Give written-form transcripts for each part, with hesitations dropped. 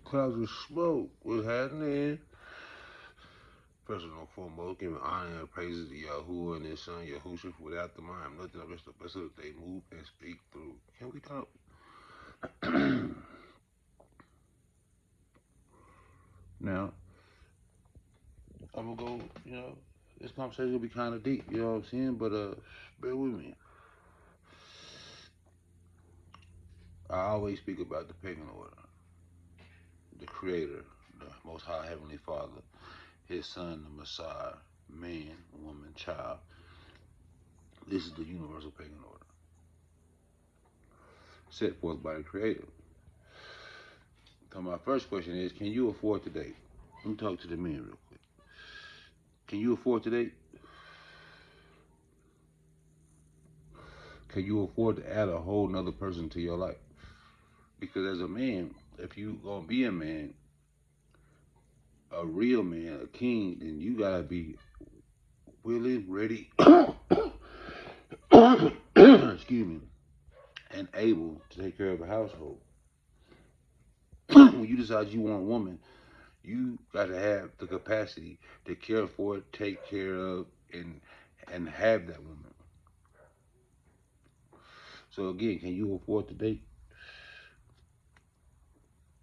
clouds of smoke. What's happening? First and foremost, giving honor and praises to Yahuwah and his son Yahushua. Without the mind, nothing of the best of the day move and speak through. Can we talk? Now, I'm gonna go, this conversation will be kind of deep, you know what I'm saying? But, bear with me. I always speak about the pagan order, the creator, the most high heavenly father, his son, the Messiah, man, woman, child. This is the universal pagan order set forth by the creator. So my first question is, can you afford to date? Let me talk to the men real quick. Can you afford to date? Can you afford to add a whole nother person to your life? Because as a man, if you gonna be a man, a real man, a king, then you gotta be willing, ready, excuse me, and able to take care of a household. When you decide you want a woman, you got to have the capacity to care for it, take care of, and have that woman. So again, can you afford to date?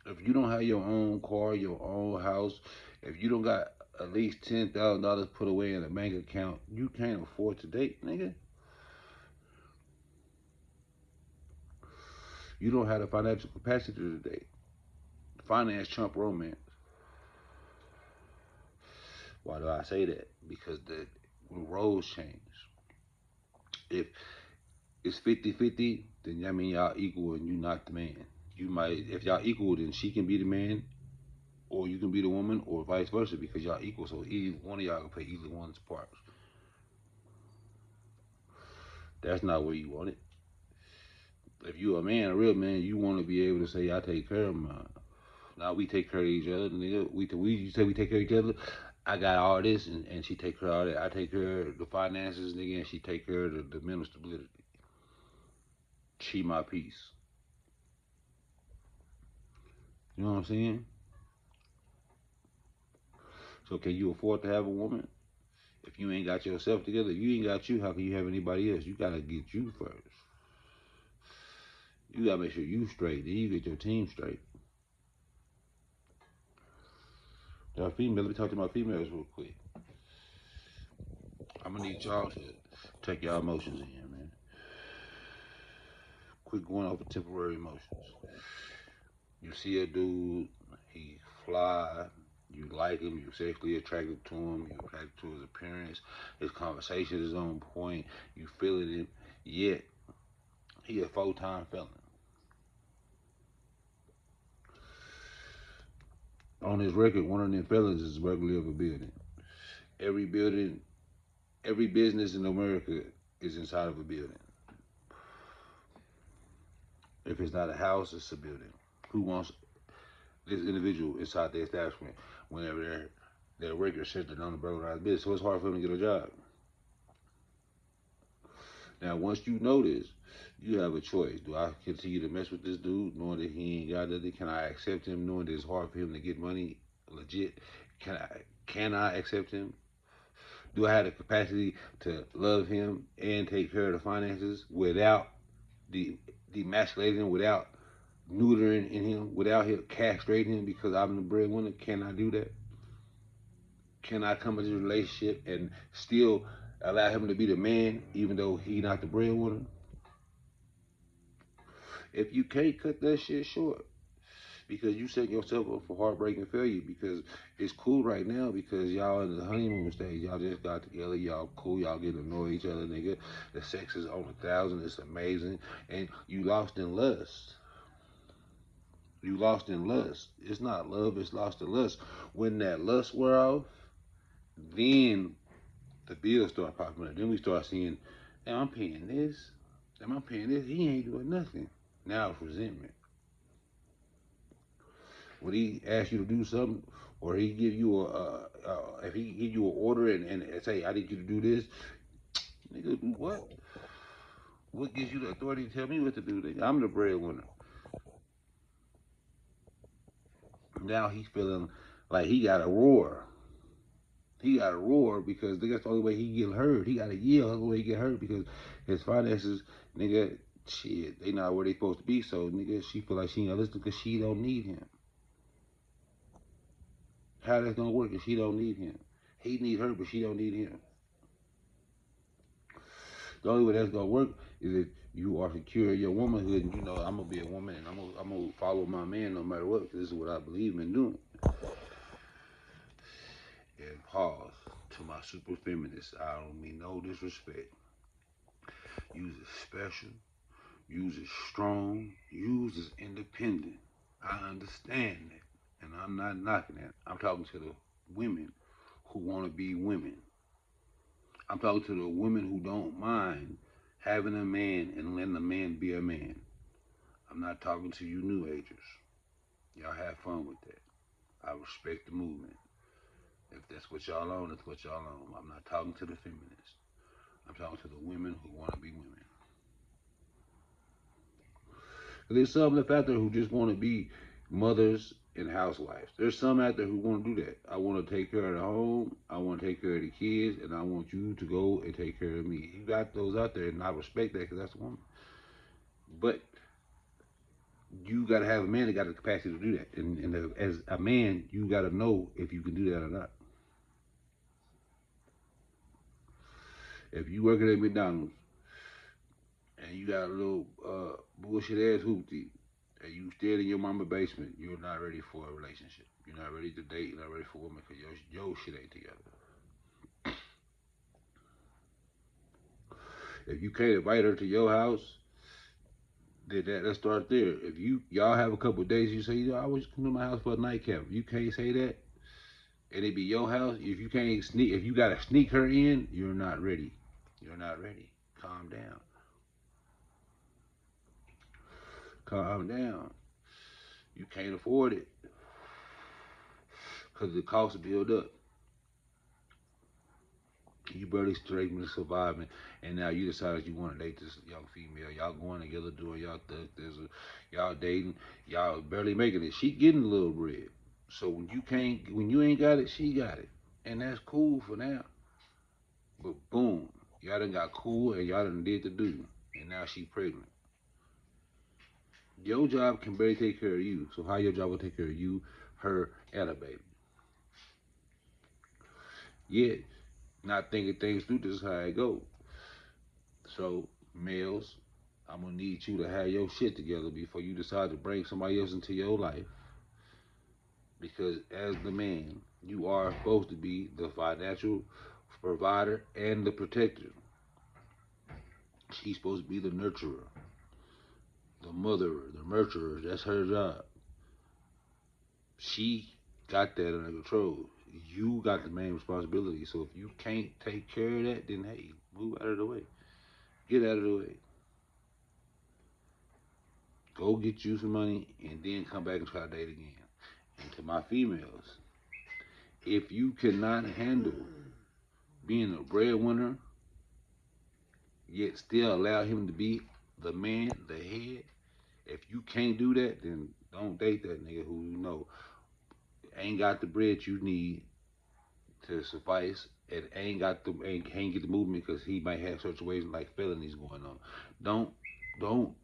If you don't have your own car, your own house, if you don't got at least $10,000 put away in a bank account, you can't afford to date, nigga. You don't have the financial capacity to date. Finance trump romance. Why do I say that? Because the roles change. If it's 50-50, then that means y'all equal and you not the man. You might, if y'all equal, then she can be the man, or you can be the woman, or vice versa, because y'all equal. So either one of y'all can play either one's parts. That's not where you want it. If you a man, a real man, you want to be able to say, "I take care of mine." Now we take care of each other, nigga. You say we take care of each other. I got all this, and she take care of all that. I take care of the finances, nigga, and she take care of the mental stability. She my piece. You know what I'm saying? So can you afford to have a woman? If you ain't got yourself together, if you ain't got you, how can you have anybody else? You gotta get you first. You gotta make sure you straight. Then you get your team straight. Now, female, let me talk to my females real quick. I'm gonna need y'all to take y'all emotions in, man. Quit going over temporary emotions. You see a dude, he fly, you like him, you sexually attracted to him, you attracted to his appearance, his conversation is on point, you feeling him, yet he a full-time felon. On his record, one of them felons is regularly of a building. Every building, every business in America is inside of a building. If it's not a house, it's a building. Who wants this individual inside the establishment whenever their record says they're on the burglarized business? So it's hard for them to get a job. Now, once you know this, you have a choice. Do I continue to mess with this dude, knowing that he ain't got nothing? Can I accept him, knowing that it's hard for him to get money legit? Can I accept him? Do I have the capacity to love him and take care of the finances without the demasculating him, without neutering in him, without him castrating him because I'm the breadwinner? Can I do that? Can I come into a relationship and still allow him to be the man, even though he not the breadwinner? If you can't, cut that shit short, because you set yourself up for heartbreak and failure. Because it's cool right now because y'all in the honeymoon stage. Y'all just got together. Y'all cool. Y'all getting to know each other, nigga. The sex is on 1,000. It's amazing, and you lost in lust. You lost in lust. It's not love. It's lost in lust. When that lust wear off, then the bills start popping up. Then we start seeing, am I paying this? Am I paying this? He ain't doing nothing. Now it's resentment. When he asks you to do something, or he give you if he give you an order and say, I need you to do this, nigga, do what? What gives you the authority to tell me what to do? Nigga? I'm the breadwinner. Now he's feeling like he got to roar. He got to roar because that's the only way he get hurt. He got to yell. That's the way he get hurt because his finances, nigga, shit, they not where they supposed to be. So, nigga, she feel like she ain't listening because she don't need him. How that's gonna work if she don't need him? He need her, but she don't need him. The only way that's gonna work is if you are secure in your womanhood and you know I'm gonna be a woman and I'm gonna follow my man no matter what because this is what I believe in doing. And pause to my super feminists. I don't mean no disrespect. Use is special. Use is strong. Use is independent. I understand that, and I'm not knocking that. I'm talking to the women who want to be women. I'm talking to the women who don't mind having a man and letting a man be a man. I'm not talking to you new agers. Y'all have fun with that. I respect the movement. If that's what y'all on, that's what y'all on. I'm not talking to the feminists. I'm talking to the women who want to be women. There's some left out there who just want to be mothers and housewives. There's some out there who want to do that. I want to take care of the home. I want to take care of the kids, and I want you to go and take care of me. You got those out there, and I respect that because that's a woman. But you got to have a man that got the capacity to do that. And as a man, you got to know if you can do that or not. If you working at McDonald's and you got a little bullshit ass hoopty and you still in your mama basement, you're not ready for a relationship. You're not ready to date. You're not ready for a woman because your shit ain't together. If you can't invite her to your house, then let's start there. If y'all have a couple of days, you say, I wish you come to my house for a nightcap. If you can't say that, and it be your house. If you can't sneak, if you gotta sneak her in, you're not ready. You're not ready. Calm down. Calm down. You can't afford it because the costs build up. You barely straight surviving, and now you decided you want to date this young female. Y'all going together doing y'all thug. Y'all dating. Y'all barely making it. She getting a little bread. So when you ain't got it, she got it, and that's cool for now. But boom, y'all done got cool and y'all done did the do, and now she pregnant. Your job can barely take care of you. So how your job will take care of you, her, and a baby? Yet, not thinking things through, this is how it go. So, males, I'm gonna need you to have your shit together before you decide to bring somebody else into your life. Because as the man, you are supposed to be the financial provider and the protector. She's supposed to be the nurturer, the motherer, the nurturer. That's her job. She got that under control. You got the main responsibility. So if you can't take care of that, then hey, move out of the way. Get out of the way. Go get you some money and then come back and try to date again. And to my females, if you cannot handle being a breadwinner, yet still allow him to be the man, the head, if you can't do that, then don't date that nigga who you know ain't got the bread you need to suffice and ain't can't get the movement because he might have situations like felonies going on. Don't don't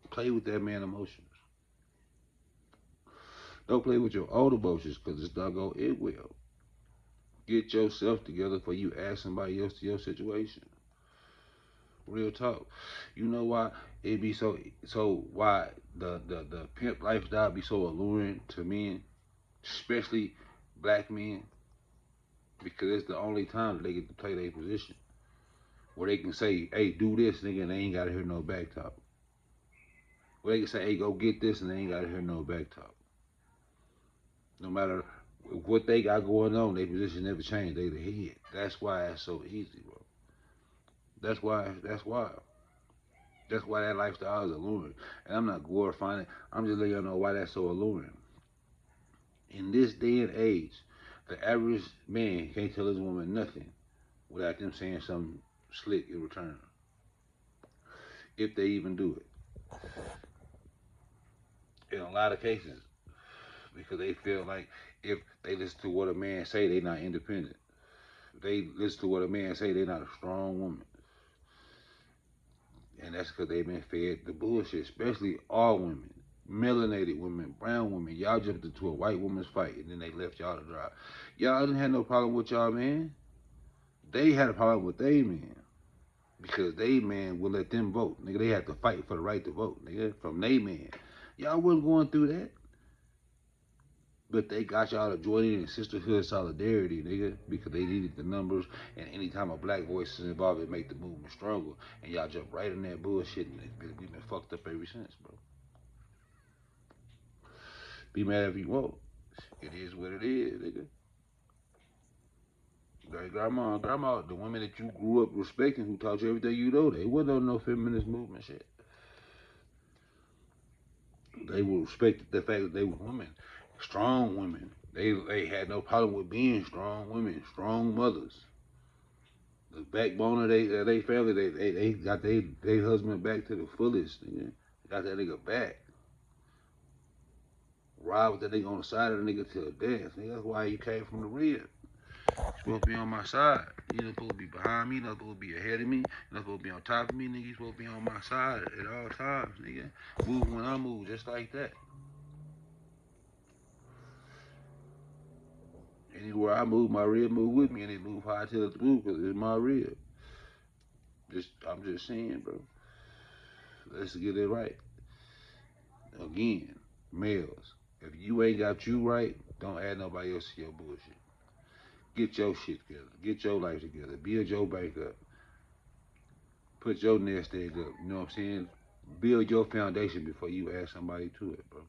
play with that man emotions. Don't play with your own emotions because it's not gonna end well. Get yourself together before you ask somebody else to your situation. Real talk. You know why it be so why the pimp lifestyle be so alluring to men, especially black men, because it's the only time that they get to play their position. Where they can say, hey, do this, nigga, and they ain't gotta hear no back talk. Where they can say, hey, go get this, and they ain't gotta hear no back talk. No matter what they got going on, their position never changed. They the head. That's why it's so easy, bro. That's why. That's why. That's why that lifestyle is alluring. And I'm not glorifying it. I'm just letting y'all know why that's so alluring. In this day and age, the average man can't tell his woman nothing without them saying something slick in return. If they even do it. In a lot of cases, because they feel like if they listen to what a man say, they not independent. If they listen to what a man say, they not a strong woman. And that's because they've been fed the bullshit, especially all women. Melanated women, brown women. Y'all jumped into a white woman's fight and then they left y'all to dry. Y'all didn't have no problem with y'all man. They had a problem with they man. Because they man would let them vote. Nigga, they had to fight for the right to vote, nigga, from they man. Y'all wasn't going through that. But they got y'all to join in sisterhood solidarity, nigga, because they needed the numbers. And anytime a black voice is involved, it make the movement stronger. And y'all jump right in that bullshit, and we've been fucked up ever since, bro. Be mad if you want. It is what it is, nigga. Great grandma and grandma, the women that you grew up respecting, who taught you everything you know, they wasn't on no feminist movement shit. They were respected the fact that they were women, strong women. They had no problem with being strong women, strong mothers. The backbone of they family, they got they husband back to the fullest. Nigga. Got that nigga back. Ride with that nigga on the side of the nigga till death. Nigga, that's why you came from the rib. You're supposed to be on my side. You're not supposed to be behind me. You're not supposed to be ahead of me. You're not supposed to be on top of me, nigga. You're supposed to be on my side at all times, nigga. Move when I move, just like that. Anywhere I move, my rib move with me, and it move how I tell it to move because it's my rib. I'm just saying, bro. Let's get it right. Again, males, if you ain't got you right, don't add nobody else to your bullshit. Get your shit together. Get your life together. Build your bank up. Put your nest egg up. You know what I'm saying? Build your foundation before you add somebody to it, bro.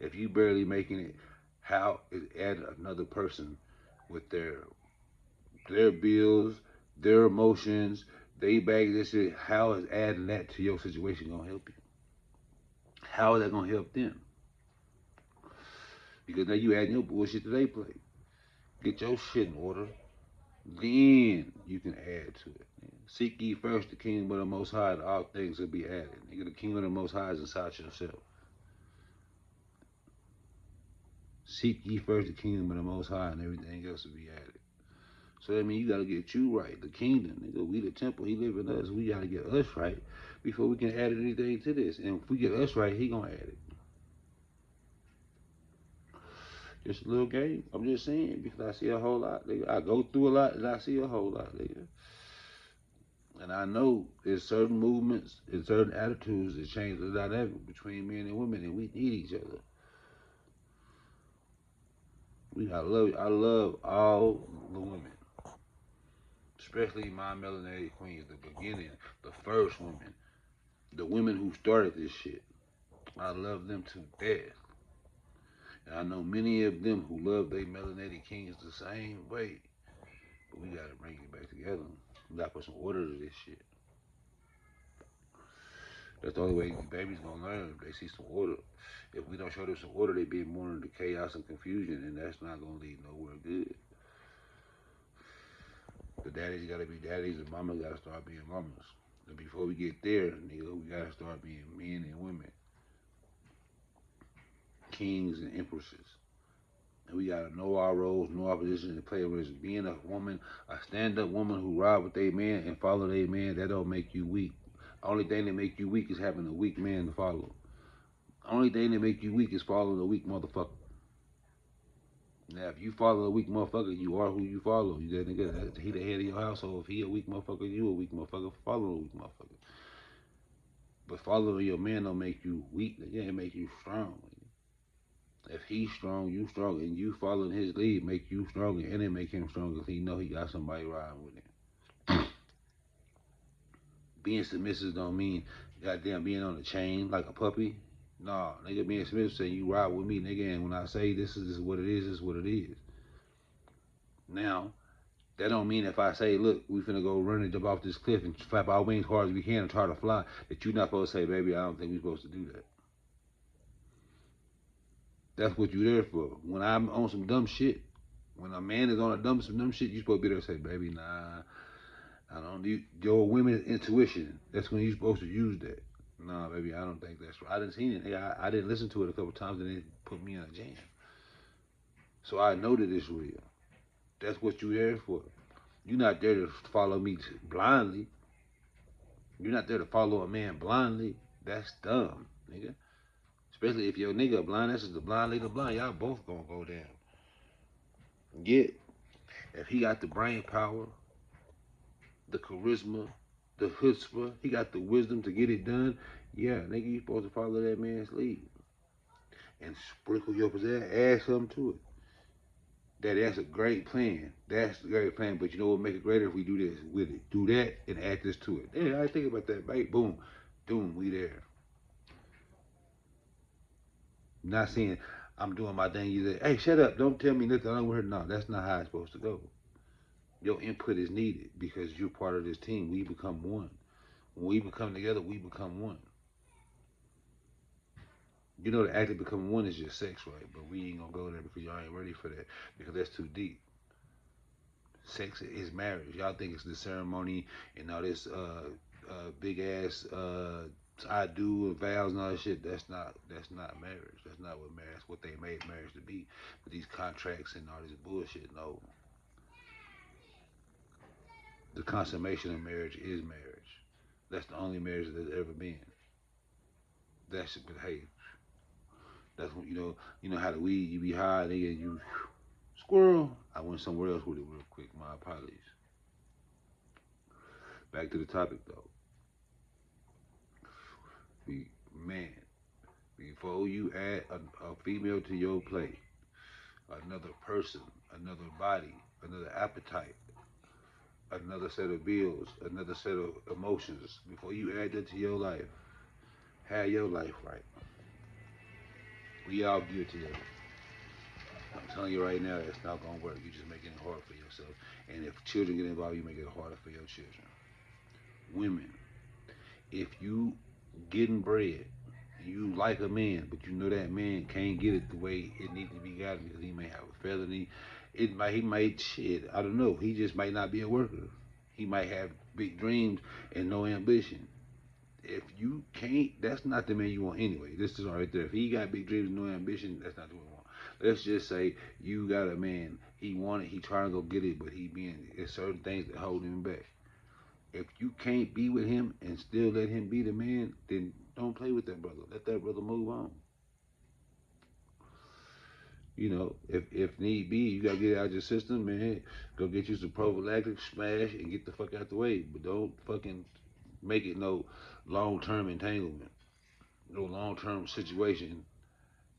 If you barely making it, how is add another person with their bills, their emotions, they bag this shit? How is adding that to your situation gonna help you? How is that gonna help them? Because now you adding your bullshit to their plate. Get your shit in order. Then you can add to it. Seek ye first the kingdom of the Most High, and all things will be added. Nigga, the kingdom of the Most High is inside yourself. Seek ye first the kingdom of the Most High, and everything else will be added. So that means you gotta get you right. The kingdom, nigga, we the temple. He live in us. We gotta get us right before we can add anything to this. And if we get us right, he gonna add it. Just a little game. I'm just saying because I see a whole lot. Nigga. I go through a lot and I see a whole lot, nigga. And I know there's certain movements and certain attitudes that change the dynamic between men and women, and we need each other. I love all the women, especially my melanated queens, the beginning, the first women, the women who started this shit. I love them to death. And I know many of them who love their melanated kings the same way. But we gotta bring it back together. We gotta put some order to this shit. That's the only way these babies gonna learn. If they see some order. If we don't show them some order, they be more into chaos and confusion, and that's not gonna lead nowhere good. The daddies gotta be daddies, and mama gotta start being mamas. And before we get there, nigga, we gotta start being men and women, kings and empresses. And we gotta know our roles, know our positions, and play with it. Being a woman, a stand-up woman who ride with a man and follow their man, that don't make you weak. Only thing that make you weak is having a weak man to follow. Only thing that make you weak is following a weak motherfucker. Now, if you follow a weak motherfucker, you are who you follow. You that nigga, he the head of your household. If he a weak motherfucker, you a weak motherfucker. Follow a weak motherfucker. But following your man don't make you weak. It make you strong. If he's strong, you strong, and you following his lead make you stronger, and it make him stronger. Cause he know he got somebody riding with him. Being submissive don't mean goddamn being on a chain like a puppy. Nah, nigga, being submissive say you ride with me, nigga, and when I say this is what it is what it is. Now, that don't mean if I say, look, we finna go run and jump off this cliff and flap our wings hard as we can and try to fly, that you're not supposed to say, baby, I don't think we're supposed to do that. That's what you're there for. When I'm on some dumb shit, when a man is on some dumb shit, you're supposed to be there to say, baby, nah, I don't need your women's intuition. That's when you're supposed to use that. Nah, baby, I don't think that's right. I didn't see it. I didn't listen to it a couple times and it put me in a jam. So I know that it's real. That's what you're there for. You're not there to follow me blindly. You're not there to follow a man blindly. That's dumb, nigga. Especially if your nigga blind, that's just the blind lead the blind. Y'all both gonna go down. Yet, if he got the brain power, the charisma, the chutzpah, he got the wisdom to get it done, yeah, nigga, you supposed to follow that man's lead and sprinkle your pizzazz, add something to it. That's a great plan. That's a great plan. But you know what make it greater if we do this with it. Do that and add this to it. Yeah, I think about that, right? Boom. Boom, we there. Not saying I'm doing my thing. You say, hey, shut up. Don't tell me nothing. I don't hear. No, that's not how it's supposed to go. Your input is needed because you're part of this team. We become one. When we become together, we become one. You know, the act of becoming one is just sex, right? But we ain't gonna go there because y'all ain't ready for that because that's too deep. Sex is marriage. Y'all think it's the ceremony and all this big ass I do and vows and all that shit. That's not marriage. That's not what marriage. That's what they made marriage to be. But these contracts and all this bullshit. No, the consummation of marriage is marriage. That's the only marriage there's ever been. That's but hey, that's when you know how the weed you be high, nigga, you squirrel. I went somewhere else with it real quick. My apologies. Back to the topic though. Be man. Before you add a female to your plate, another person, another body, another appetite, another set of bills, another set of emotions, before you add that to your life, have your life right. We all guilty of it. I'm telling you right now, it's not gonna work. You're just making it hard for yourself. And if children get involved, you make it harder for your children. Women, if you getting bread, you like a man, but you know that man can't get it the way it needs to be gotten because he may have a felony. He might shit. I don't know. He just might not be a worker. He might have big dreams and no ambition. If you can't, that's not the man you want anyway. This is right there. If he got big dreams and no ambition, that's not the one you want. Let's just say you got a man. He want it. He trying to go get it, but he being there's certain things that hold him back. If you can't be with him and still let him be the man, then don't play with that brother. Let that brother move on. If need be, you gotta get it out of your system, man. Go get you some prophylactic, smash, and get the fuck out the way. But don't fucking make it no long term entanglement, no long term situationship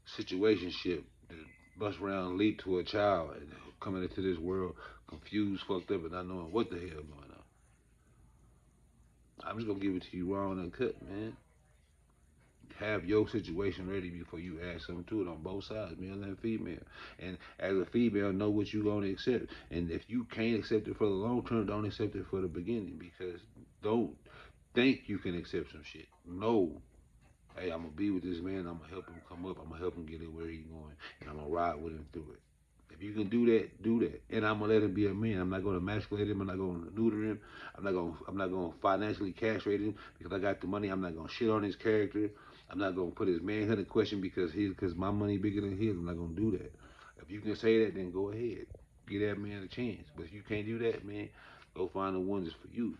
that bust around and lead to a child and coming into this world confused, fucked up, and not knowing what the hell going on. I'm just gonna give it to you raw and uncut, man. Have your situation ready before you add something to it on both sides, male and female. And as a female, know what you're gonna accept. And if you can't accept it for the long term, don't accept it for the beginning because don't think you can accept some shit. No. Hey, I'm gonna be with this man. I'm gonna help him come up. I'm gonna help him get it where he's going, and I'm gonna ride with him through it. If you can do that, do that. And I'm gonna let him be a man. I'm not gonna emasculate him. I'm not gonna neuter him. I'm not gonna financially castrate him because I got the money. I'm not gonna shit on his character. I'm not gonna put his manhood in question because my money bigger than his. I'm not gonna do that. If you can say that, then go ahead. Give that man a chance. But if you can't do that, man, go find the one that's for you.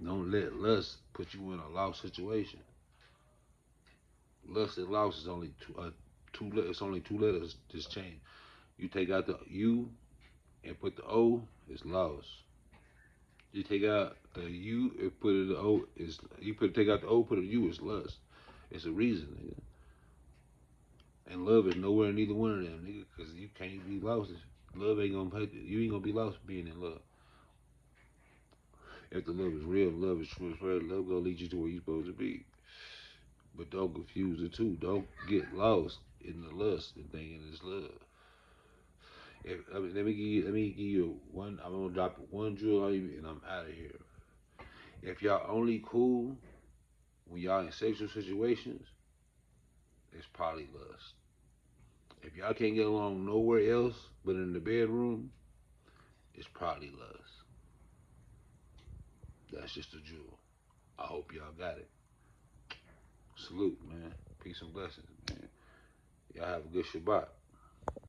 Don't let lust put you in a lost situation. Lust and loss is only two. It's only two letters. Just change. You take out the U and put the O. It's loss. You take out the U and put it the O. Is you put take out the O, put a U. It's lust. It's a reason, nigga. And love is nowhere in either one of them, nigga. Because you can't be lost. Love ain't gonna pay. You ain't gonna be lost being in love. If the love is real, love is true, it's real. Love gonna lead you to where you're supposed to be. But don't confuse the two. Don't get lost in the lust and thinking it's love. Let me give you one. I'm gonna drop one drill on you, and I'm out of here. If y'all only cool when y'all in sexual situations, it's probably lust. If y'all can't get along nowhere else but in the bedroom, it's probably lust. That's just a jewel. I hope y'all got it. Salute, man. Peace and blessings, man. Y'all have a good Shabbat.